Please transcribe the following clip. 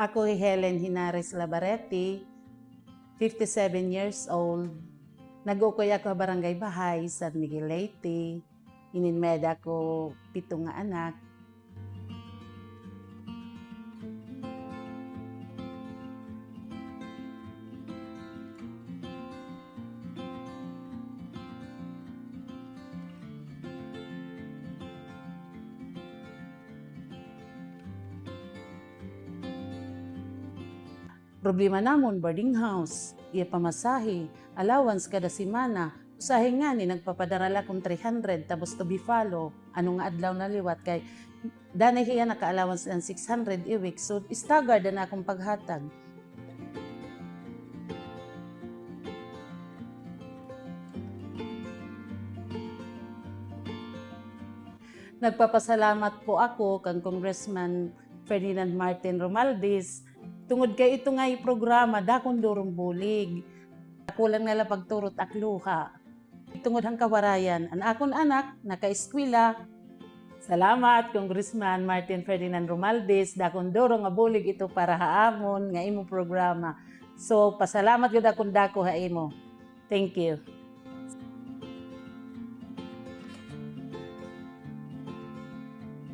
Ako Helen Hinares Labaretti, 57 years old. Nag-ukoy ako barangay Bahay, San Miguel Leyte. Ininmed ako 7 nga anak. Problema namon boarding house, iya pamasahe, allowance kada semana. Usahe nga ni nagpapadarala kong 300 tapos to be follow. Ano nga adlaw na liwat kay danay hiya naka-allowance ng 600 a week. So staggered na akong paghatag. Nagpapasalamat po ako kang Congressman Ferdinand Martin Romualdez. Tungod kay ito nga programa, dakong durong bulig. Kulang nila pagturot akluha. Tungod ang kawarayan, ang akon anak, naka-eskwela. Salamat, Congressman Martin Ferdinand Romualdez. Dakong durong nga bulig ito para haamon nga imo programa. So, pasalamat yun akong dako ha imo. Thank you.